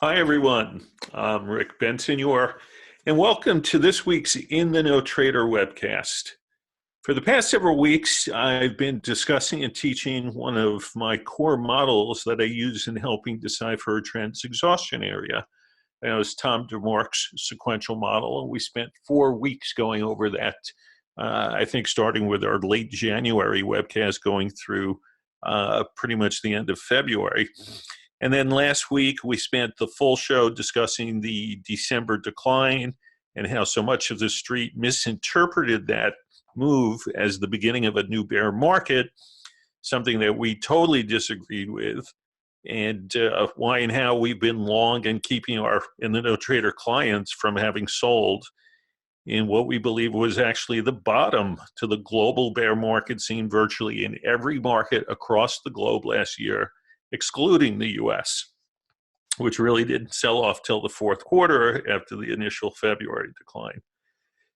Hi, everyone. I'm Rick Bensignor, and welcome to this week's In the Know Trader webcast. For the past several weeks, I've been discussing and teaching one of my core models that I use in helping decipher a trend's exhaustion area. That was Tom DeMark's sequential model, and we spent 4 weeks going over that, I think starting with our late January webcast going through pretty much the end of February. And then last week, we spent the full show discussing the December decline and how so much of the street misinterpreted that move as the beginning of a new bear market, something that we totally disagreed with, and why and how we've been long and keeping our in-the-know trader clients from having sold in what we believe was actually the bottom to the global bear market seen virtually in every market across the globe last year, excluding the US, which really didn't sell off till the fourth quarter after the initial February decline.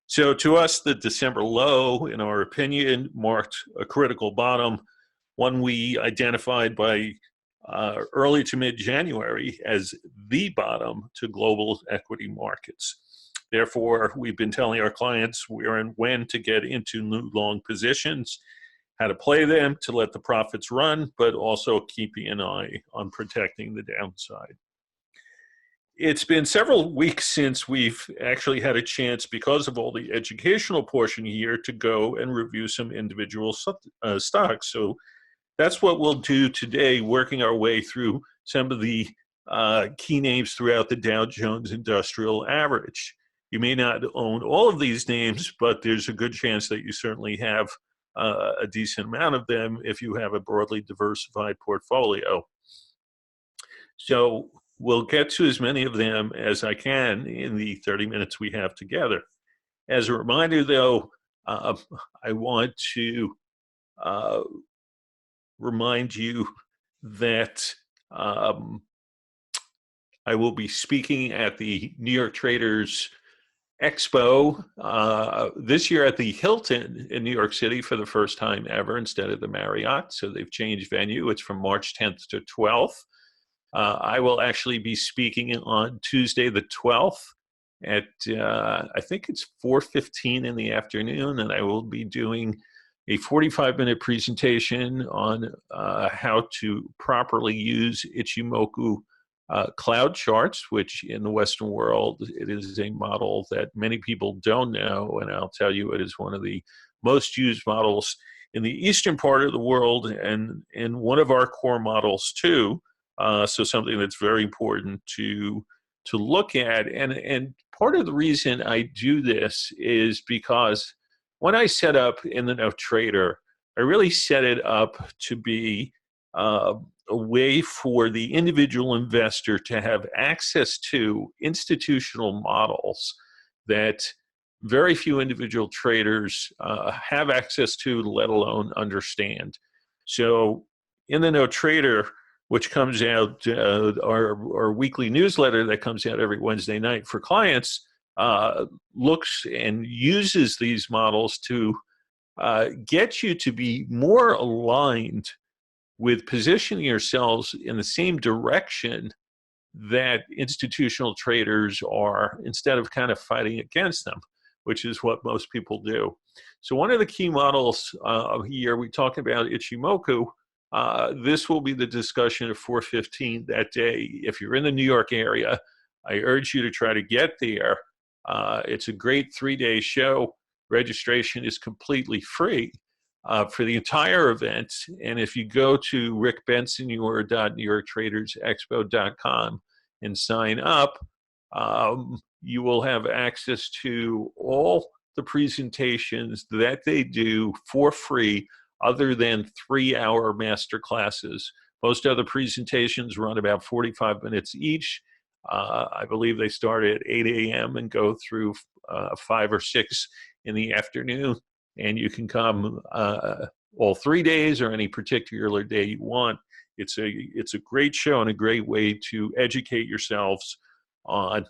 So to us, the December low, in our opinion, marked a critical bottom, one we identified by early to mid-January as the bottom to global equity markets. Therefore, we've been telling our clients where and when to get into new long positions, how to play them to let the profits run, but also keeping an eye on protecting the downside. It's been several weeks since we've actually had a chance, because of all the educational portion here, to go and review some individual stocks. So that's what we'll do today, working our way through some of the key names throughout the Dow Jones Industrial Average. You may not own all of these names, but there's a good chance that you certainly have a decent amount of them if you have a broadly diversified portfolio. So we'll get to as many of them as I can in the 30 minutes we have together. As a reminder, though, I want to remind you that I will be speaking at the New York Traders Expo this year at the Hilton in New York City for the first time ever instead of the Marriott. So they've changed venue. It's from March 10th to 12th. I will actually be speaking on Tuesday the 12th at, I think it's 4:15 in the afternoon, and I will be doing a 45-minute presentation on how to properly use Ichimoku cloud charts, which in the Western world, it is a model that many people don't know, and I'll tell you, it is one of the most used models in the eastern part of the world, and one of our core models too. So something that's very important to look at, and part of the reason I do this is because when I set up In the Know Trader, I really set it up to be a way for the individual investor to have access to institutional models that very few individual traders have access to, let alone understand. So In the Know Trader, which comes out, our weekly newsletter that comes out every Wednesday night for clients, looks and uses these models to get you to be more aligned with positioning yourselves in the same direction that institutional traders are, instead of kind of fighting against them, which is what most people do. So one of the key models here, we talk about Ichimoku. This will be the discussion of 4:15 that day. If you're in the New York area, I urge you to try to get there. It's a great 3-day show. Registration is completely free for the entire event. And if you go to rickbensignor.newyorktradersexpo.com and sign up, you will have access to all the presentations that they do for free, other than 3-hour master classes. Most other presentations run about 45 minutes each. I believe they start at 8 a.m. and go through 5 or 6 in the afternoon. And you can come all 3 days or any particular day you want. It's a great show and a great way to educate yourselves on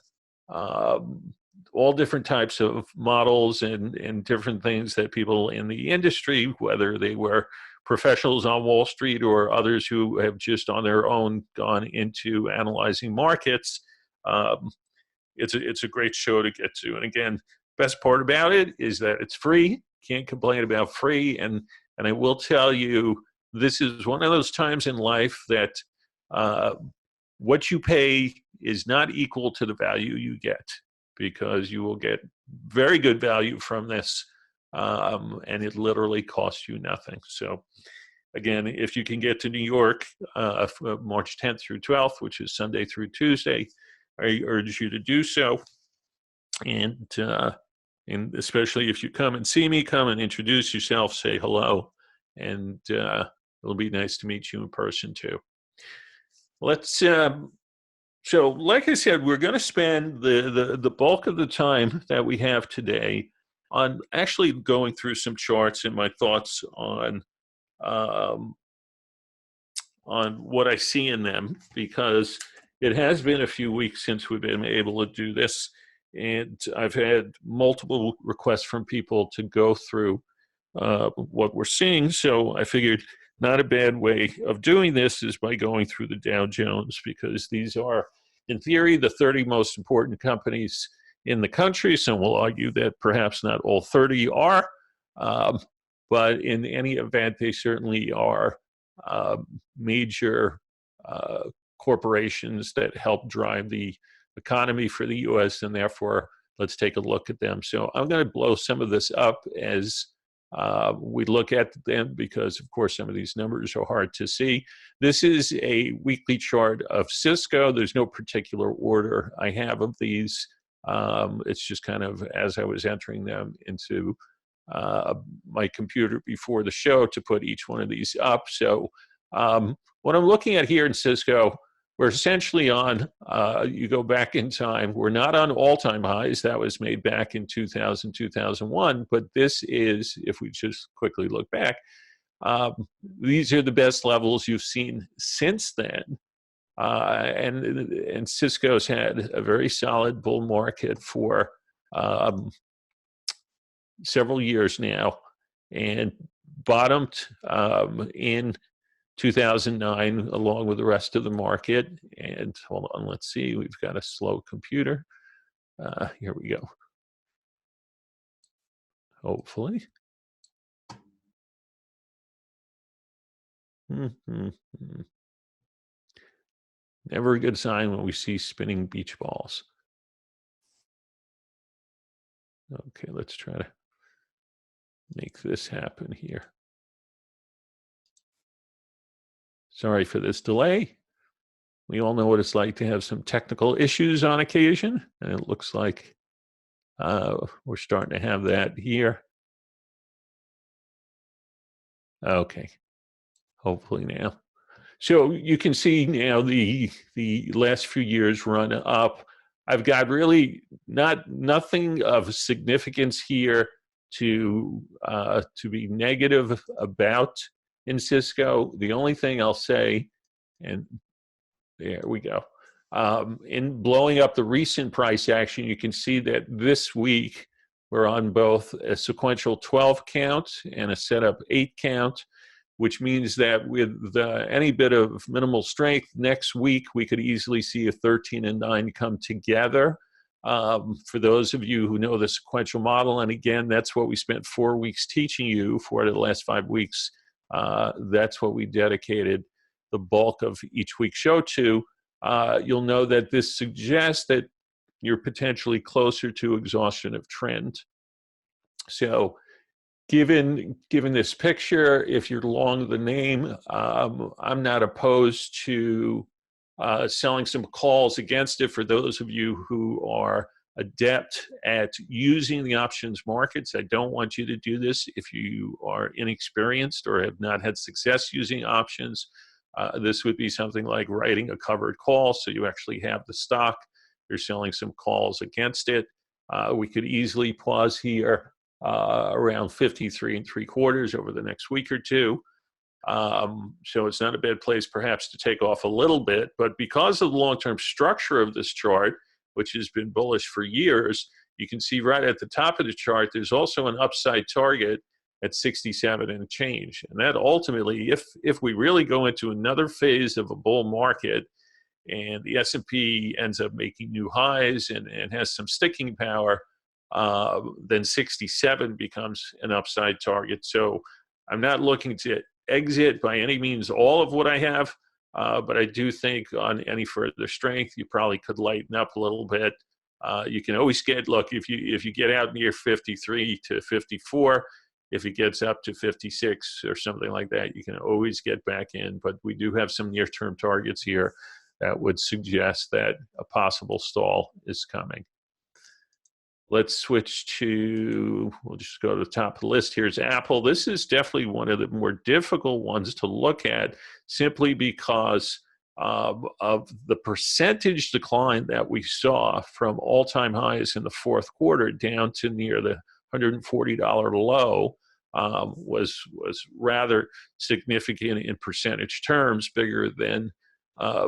all different types of models and different things that people in the industry, whether they were professionals on Wall Street or others who have just on their own gone into analyzing markets. It's a great show to get to. And again, best part about it is that it's free. Can't complain about free. And I will tell you, this is one of those times in life that what you pay is not equal to the value you get, because you will get very good value from this, and it literally costs you nothing. So again, if you can get to New York March 10th through 12th, which is Sunday through Tuesday, I urge you to do so. And especially if you come and see me, come and introduce yourself, say hello, and it'll be nice to meet you in person too. Let's so like I said, we're going to spend the bulk of the time that we have today on actually going through some charts and my thoughts on what I see in them, because it has been a few weeks since we've been able to do this, and I've had multiple requests from people to go through what we're seeing. So I figured not a bad way of doing this is by going through the Dow Jones, because these are, in theory, the 30 most important companies in the country. Some will argue that perhaps not all 30 are, but in any event, they certainly are major corporations that help drive the economy for the U.S., and therefore, let's take a look at them. So I'm going to blow some of this up as we look at them, because, of course, some of these numbers are hard to see. This is a weekly chart of Cisco. There's no particular order I have of these. It's just kind of as I was entering them into my computer before the show to put each one of these up. So what I'm looking at here in Cisco, we're essentially on, you go back in time, we're not on all-time highs. That was made back in 2000, 2001. But this is, if we just quickly look back, these are the best levels you've seen since then. And Cisco's had a very solid bull market for several years now, and bottomed in 2009 along with the rest of the market. And hold on, let's see, we've got a slow computer. Here we go. Hopefully. Never a good sign when we see spinning beach balls. Okay, let's try to make this happen here. Sorry for this delay. We all know what it's like to have some technical issues on occasion, and it looks like we're starting to have that here. Okay, hopefully now. So you can see now the last few years run up. I've got really nothing of significance here to be negative about in Cisco. The only thing I'll say, and there we go, in blowing up the recent price action, you can see that this week we're on both a sequential 12 count and a setup 8 count, which means that with any bit of minimal strength, next week we could easily see a 13 and 9 come together. For those of you who know the sequential model, and again, that's what we spent 4 weeks teaching you for the last 5 weeks. That's what we dedicated the bulk of each week's show to. You'll know that this suggests that you're potentially closer to exhaustion of trend. So given this picture, if you're long the name, I'm not opposed to selling some calls against it for those of you who are adept at using the options markets. I don't want you to do this if you are inexperienced or have not had success using options. This would be something like writing a covered call, so you actually have the stock. You're selling some calls against it. We could easily pause here around 53 3/4 over the next week or two. So it's not a bad place perhaps to take off a little bit, but because of the long-term structure of this chart, which has been bullish for years, you can see right at the top of the chart, there's also an upside target at 67 and change. And that ultimately, if we really go into another phase of a bull market and the S&P ends up making new highs and has some sticking power, then 67 becomes an upside target. So I'm not looking to exit by any means all of what I have, but I do think on any further strength, you probably could lighten up a little bit. You can always get, look, if you get out near 53 to 54, if it gets up to 56 or something like that, you can always get back in. But we do have some near-term targets here that would suggest that a possible stall is coming. Let's switch to, we'll just go to the top of the list. Here's Apple. This is definitely one of the more difficult ones to look at simply because of the percentage decline that we saw from all-time highs in the fourth quarter down to near the $140 low. Was rather significant in percentage terms, bigger than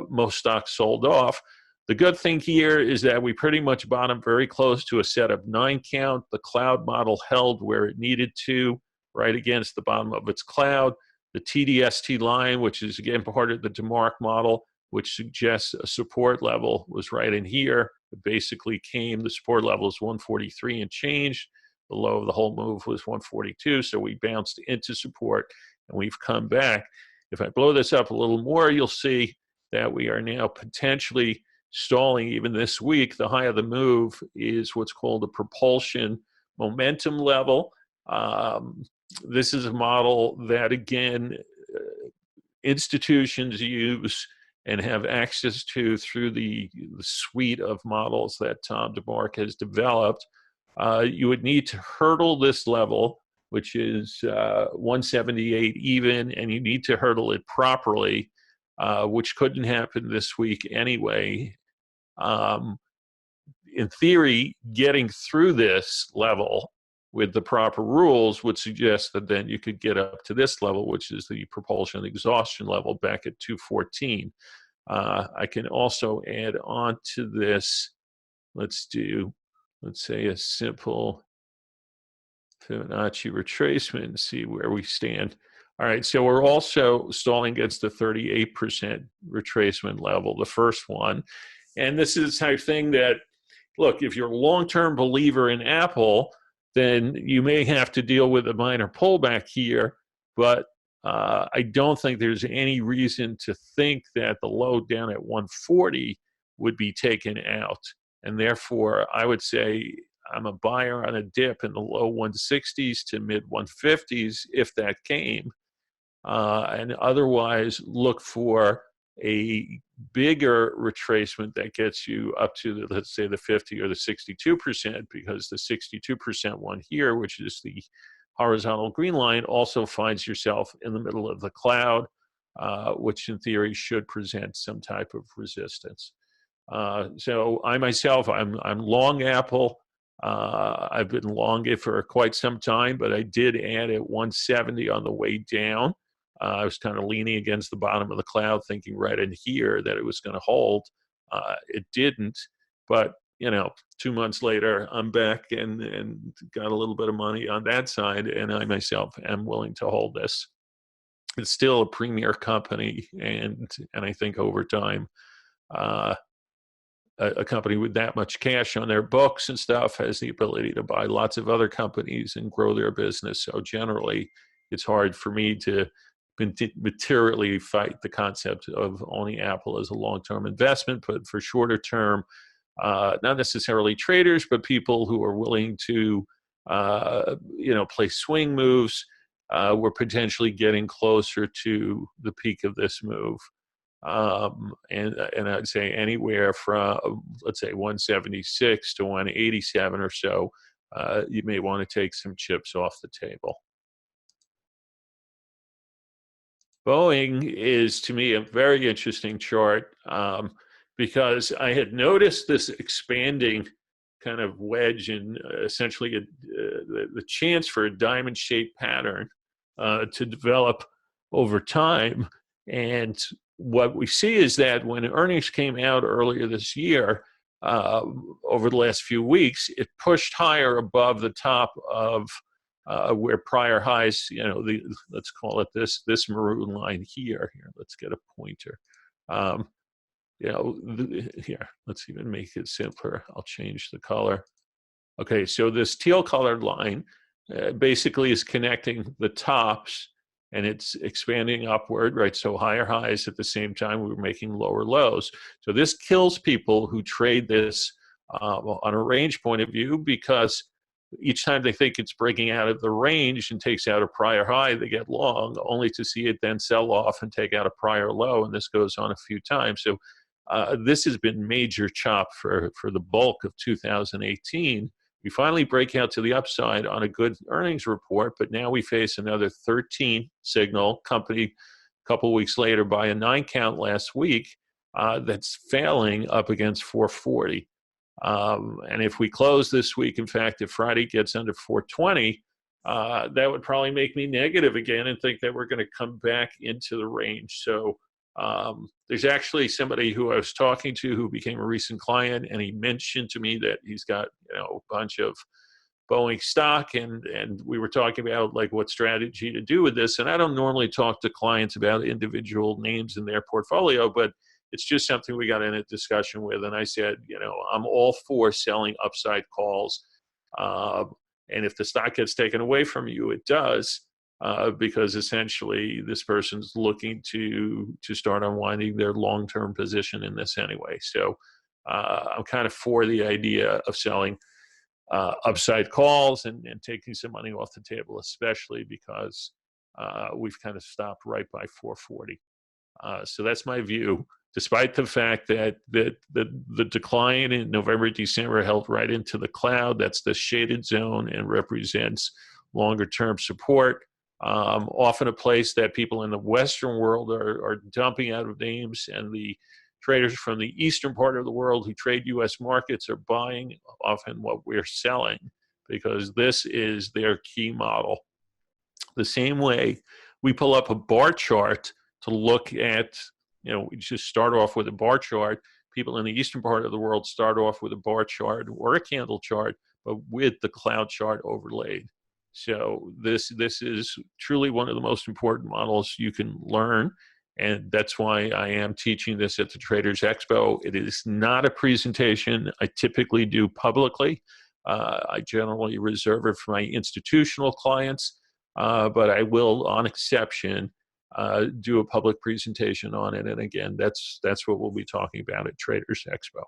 most stocks sold off. The good thing here is that we pretty much bottomed very close to a set of 9 count. The cloud model held where it needed to, right against the bottom of its cloud. The TDST line, which is again part of the DeMark model, which suggests a support level, was right in here. It basically came, the support level is 143 and change. The low of the whole move was 142, so we bounced into support and we've come back. If I blow this up a little more, you'll see that we are now potentially stalling even this week. The high of the move is what's called a propulsion momentum level. This is a model that, again, institutions use and have access to through the suite of models that Tom DeMark has developed. You would need to hurdle this level, which is 178 even, and you need to hurdle it properly, which couldn't happen this week anyway. In theory, getting through this level with the proper rules would suggest that then you could get up to this level, which is the propulsion exhaustion level back at 214. I can also add on to this. Let's say a simple Fibonacci retracement and see where we stand. All right, so we're also stalling against the 38% retracement level, the first one. And this is the type of thing that, look, if you're a long-term believer in Apple, then you may have to deal with a minor pullback here, but I don't think there's any reason to think that the low down at 140 would be taken out. And therefore, I would say I'm a buyer on a dip in the low 160s to mid 150s if that came. And otherwise, look for a bigger retracement that gets you up to, let's say, the 50 or the 62%, because the 62% one here, which is the horizontal green line, also finds yourself in the middle of the cloud, which in theory should present some type of resistance. So I myself, I'm long Apple. I've been long it for quite some time, but I did add at 170 on the way down. I was kind of leaning against the bottom of the cloud, thinking right in here that it was going to hold. It didn't, but 2 months later, I'm back and got a little bit of money on that side, and I myself am willing to hold this. It's still a premier company, and I think over time, a company with that much cash on their books and stuff has the ability to buy lots of other companies and grow their business. So generally, it's hard for me to materially fight the concept of owning Apple as a long-term investment, but for shorter term, not necessarily traders, but people who are willing to, play swing moves, we're potentially getting closer to the peak of this move. And I'd say anywhere from, let's say, 176 to 187 or so, you may want to take some chips off the table. Boeing is, to me, a very interesting chart because I had noticed this expanding kind of wedge and essentially the chance for a diamond-shaped pattern to develop over time. And what we see is that when earnings came out earlier this year, over the last few weeks, it pushed higher above the top of where prior highs, let's call it this maroon line here. Here, let's get a pointer. Here, let's even make it simpler. I'll change the color. Okay, so this teal colored line basically is connecting the tops, and it's expanding upward, right? So higher highs at the same time we're making lower lows. So this kills people who trade this on a range point of view, because each time they think it's breaking out of the range and takes out a prior high, they get long, only to see it then sell off and take out a prior low, and this goes on a few times. So this has been major chop for the bulk of 2018. We finally break out to the upside on a good earnings report, but now we face another 13 signal company a couple weeks later by a 9 count last week that's failing up against 440. And if we close this week, in fact, if Friday gets under 420, that would probably make me negative again and think that we're going to come back into the range. So there's actually somebody who I was talking to who became a recent client, and he mentioned to me that he's got a bunch of Boeing stock, and we were talking about like what strategy to do with this. And I don't normally talk to clients about individual names in their portfolio, but it's just something we got in a discussion with. And I said, I'm all for selling upside calls, and if the stock gets taken away from you, it does. Because essentially this person's looking to start unwinding their long-term position in this anyway. So I'm kind of for the idea of selling upside calls and taking some money off the table, especially because we've kind of stopped right by 440. So that's my view, despite the fact that the decline in November, December held right into the cloud. That's the shaded zone and represents longer-term support. Often a place that people in the Western world are dumping out of names, and the traders from the eastern part of the world who trade U.S. markets are buying often what we're selling, because this is their key model. The same way we pull up a bar chart to look at, we just start off with a bar chart. People in the eastern part of the world start off with a bar chart or a candle chart, but with the cloud chart overlaid. So this is truly one of the most important models you can learn, and that's why I am teaching this at the Traders Expo. It is not a presentation I typically do publicly. I generally reserve it for my institutional clients, but I will, on exception, do a public presentation on it. And again, that's what we'll be talking about at Traders Expo.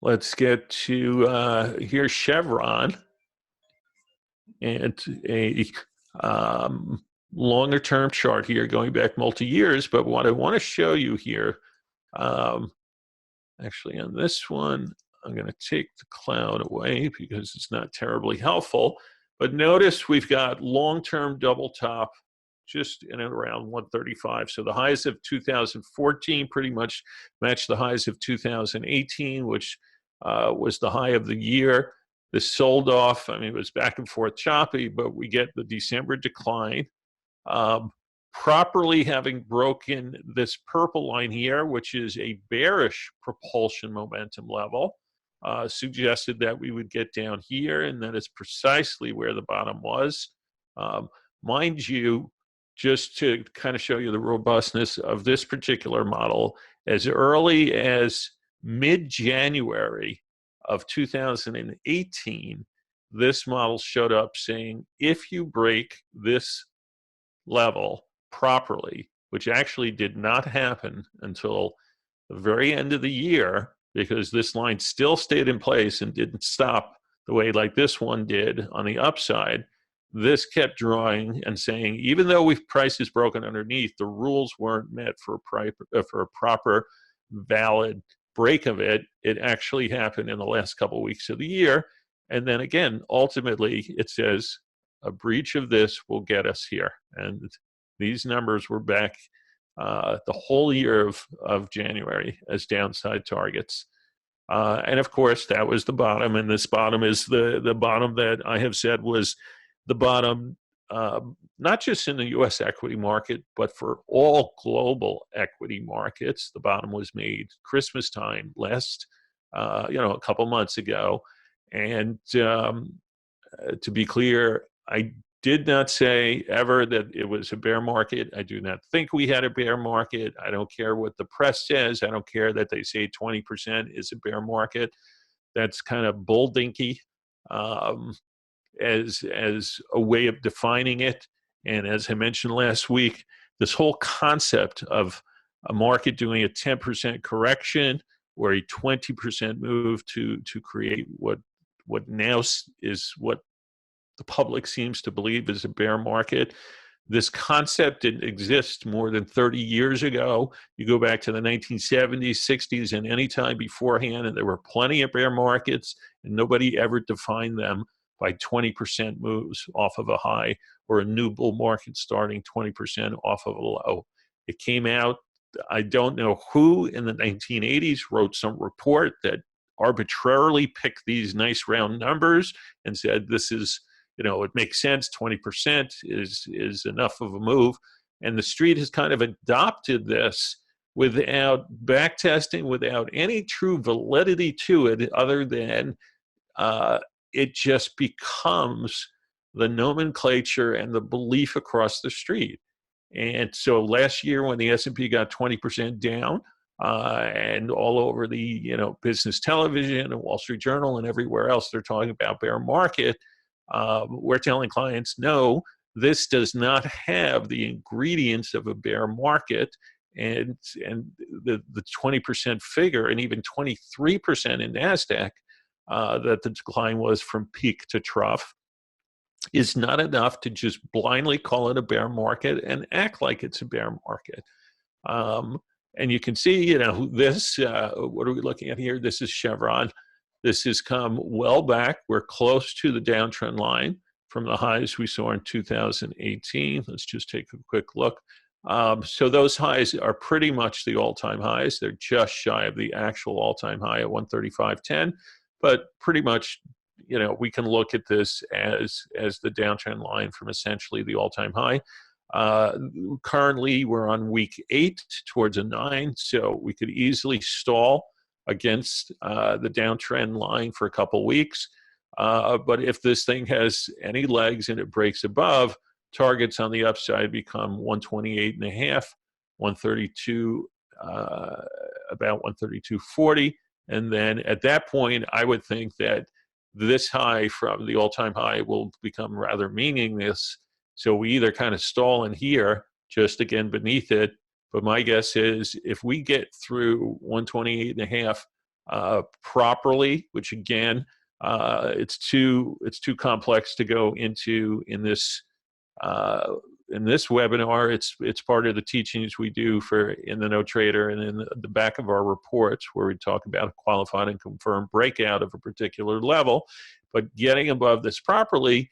Let's get to here's Chevron, and a longer term chart here going back multi-years. But what I want to show you here, actually on this one, I'm going to take the cloud away because it's not terribly helpful. But notice we've got long-term double top just in and around 135. So the highs of 2014 pretty much match the highs of 2018, which was the high of the year. This sold off. I mean, it was back and forth choppy, but we get the December decline. Properly having broken this purple line here, which is a bearish propulsion momentum level, suggested that we would get down here, and that is precisely where the bottom was. Mind you, just to kind of show you the robustness of this particular model, as early as mid-January of 2018, this model showed up saying, if you break this level properly, which actually did not happen until the very end of the year, because this line still stayed in place and didn't stop the way like this one did on the upside. This kept drawing and saying, even though price is broken underneath, the rules weren't met for a proper, valid break of it. It actually happened in the last couple of weeks of the year. And then again, ultimately, it says a breach of this will get us here. And these numbers were back the whole year of January as downside targets. And of course, that was the bottom. And this bottom is the bottom that I have said was the bottom not just in the U.S. equity market, but for all global equity markets. The bottom was made Christmas time last, a couple months ago. And to be clear, I did not say ever that it was a bear market. I do not think we had a bear market. I don't care what the press says. I don't care that they say 20% is a bear market. That's kind of bull dinky as a way of defining it. And as I mentioned last week, this whole concept of a market doing a 10% correction or a 20% move to create what now is what the public seems to believe is a bear market. This concept didn't exist more than 30 years ago. You go back to the 1970s, 60s, and any time beforehand, and there were plenty of bear markets, and nobody ever defined them by 20% moves off of a high or a new bull market starting 20% off of a low. It came out, I don't know who in the 1980s wrote some report that arbitrarily picked these nice round numbers and said, this is, it makes sense, 20% is enough of a move. And the street has kind of adopted this without backtesting, without any true validity to it, other than it just becomes the nomenclature and the belief across the street. And so last year when the S&P got 20% down, and all over the business television and Wall Street Journal and everywhere else, they're talking about bear market. We're telling clients, no, this does not have the ingredients of a bear market, and the 20% figure, and even 23% in Nasdaq, that the decline was from peak to trough, is not enough to just blindly call it a bear market and act like it's a bear market. And you can see, this, what are we looking at here? This is Chevron. This has come well back. We're close to the downtrend line from the highs we saw in 2018. Let's just take a quick look. So those highs are pretty much the all-time highs. They're just shy of the actual all-time high at 135.10, but pretty much, we can look at this as the downtrend line from essentially the all-time high. Currently, we're on week 8 towards a 9, so we could easily stall against the downtrend line for a couple weeks. But if this thing has any legs and it breaks above, targets on the upside become 128.5, 132, about 132.40. And then at that point, I would think that this high from the all-time high will become rather meaningless. So we either kind of stall in here, just again beneath it. But my guess is if we get through 128.5 properly, which again, it's too complex to go into in this webinar. It's part of the teachings we do in the No Trader and in the back of our reports, where we talk about a qualified and confirmed breakout of a particular level. But getting above this properly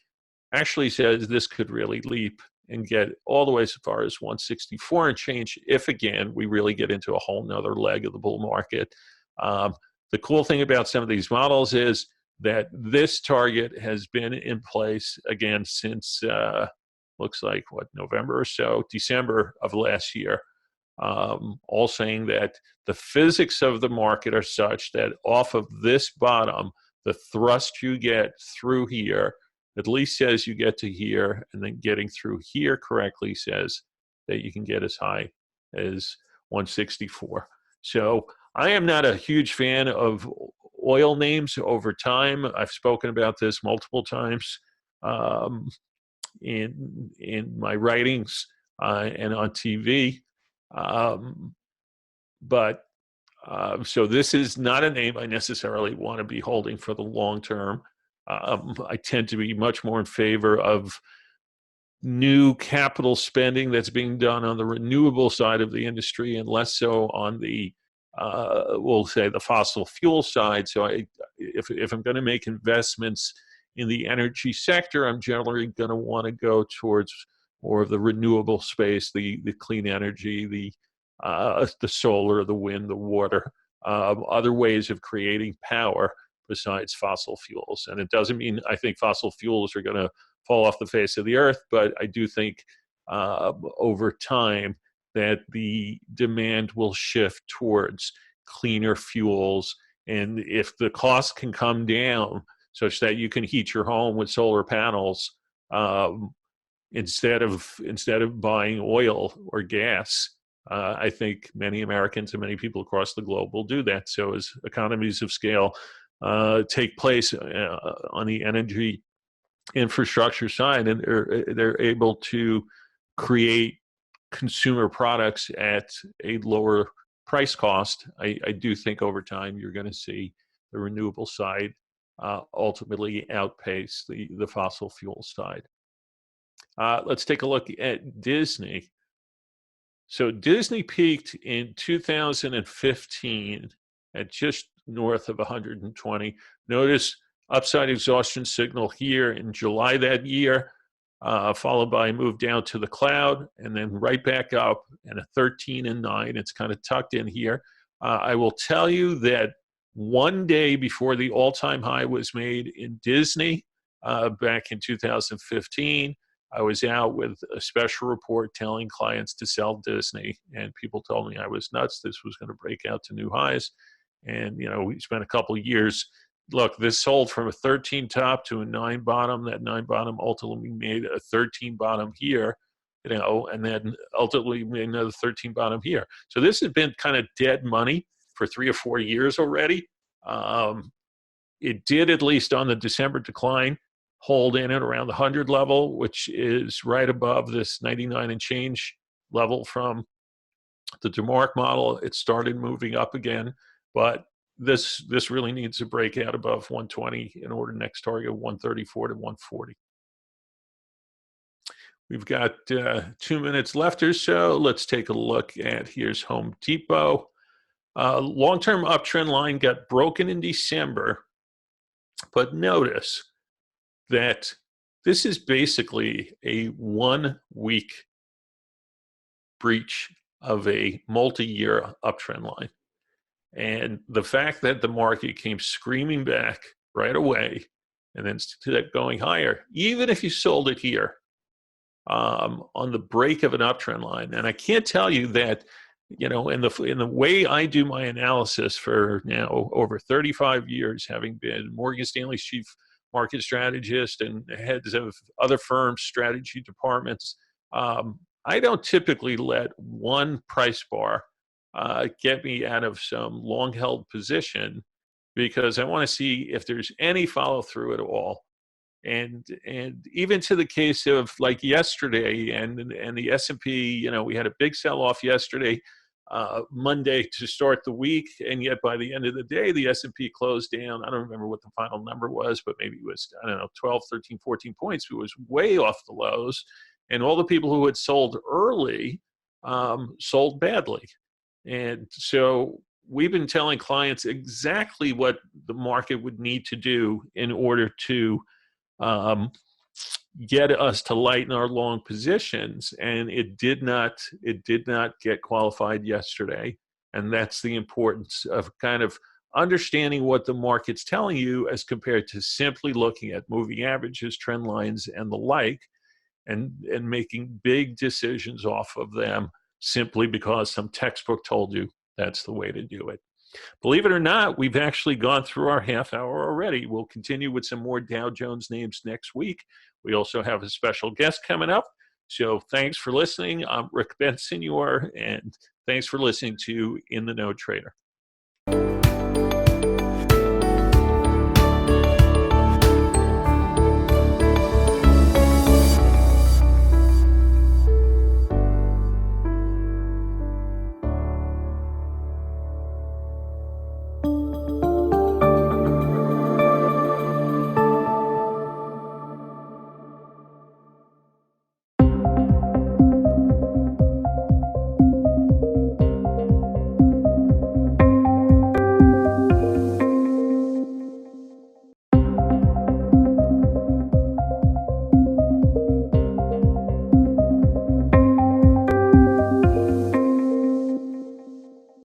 actually says this could really leap and get all the way as far as 164 and change if, again, we really get into a whole nother leg of the bull market. The cool thing about some of these models is that this target has been in place, again, since looks like, November or so, December of last year, all saying that the physics of the market are such that off of this bottom, the thrust you get through here at least says you get to here, and then getting through here correctly says that you can get as high as 164. So I am not a huge fan of oil names over time. I've spoken about this multiple times in my writings and on TV. So this is not a name I necessarily want to be holding for the long term. I tend to be much more in favor of new capital spending that's being done on the renewable side of the industry, and less so on the, we'll say, the fossil fuel side. So if I'm going to make investments in the energy sector, I'm generally going to want to go towards more of the renewable space, the clean energy, the solar, the wind, the water, other ways of creating power besides fossil fuels. And it doesn't mean I think fossil fuels are going to fall off the face of the earth, but I do think over time that the demand will shift towards cleaner fuels. And if the cost can come down such that you can heat your home with solar panels instead of buying oil or gas, I think many Americans and many people across the globe will do that. So as economies of scale take place on the energy infrastructure side, and they're able to create consumer products at a lower price cost, I do think over time you're going to see the renewable side ultimately outpace the fossil fuel side. Let's take a look at Disney. So Disney peaked in 2015 at just north of 120. Notice upside exhaustion signal here in July that year, followed by a move down to the cloud, and then right back up and a 13 and 9. It's kind of tucked in here. I will tell you that one day before the all-time high was made in Disney back in 2015, I was out with a special report telling clients to sell Disney, and people told me I was nuts. This was going to break out to new highs. And, you know, we spent a couple of years. Look, this sold from a 13 top to a 9 bottom. That 9 bottom ultimately made a 13 bottom here, you know, and then ultimately made another 13 bottom here. So this has been kind of dead money for 3 or 4 years already. It did, at least on the December decline, hold in at around the 100 level, which is right above this 99 and change level from the DeMark model. It started moving up again, but this really needs to break out above 120 in order next target 134 to 140. We've got 2 minutes left or so. Let's take a look at, here's Home Depot. Long-term uptrend line got broken in December, but notice that this is basically a 1 week breach of a multi-year uptrend line. And the fact that the market came screaming back right away and then kept going higher, even if you sold it here on the break of an uptrend line. And I can't tell you that, you know, in the way I do my analysis for now over 35 years, having been Morgan Stanley's chief market strategist and heads of other firms' strategy departments, I don't typically let one price bar get me out of some long-held position, because I want to see if there's any follow-through at all. And even to the case of like yesterday and the S&P, you know, we had a big sell-off yesterday, Monday to start the week, and yet by the end of the day, the S&P closed down. I don't remember what the final number was, but maybe it was, I don't know, 12, 13, 14 points. It was way off the lows, and all the people who had sold early sold badly. And so we've been telling clients exactly what the market would need to do in order to get us to lighten our long positions, and it did not get qualified yesterday. And that's the importance of kind of understanding what the market's telling you as compared to simply looking at moving averages, trend lines, and the like, and making big decisions off of them simply because some textbook told you that's the way to do it. Believe it or not, we've actually gone through our half hour already. We'll continue with some more Dow Jones names next week. We also have a special guest coming up. So thanks for listening. I'm Rick Bensignor, and thanks for listening to In the Know Trader.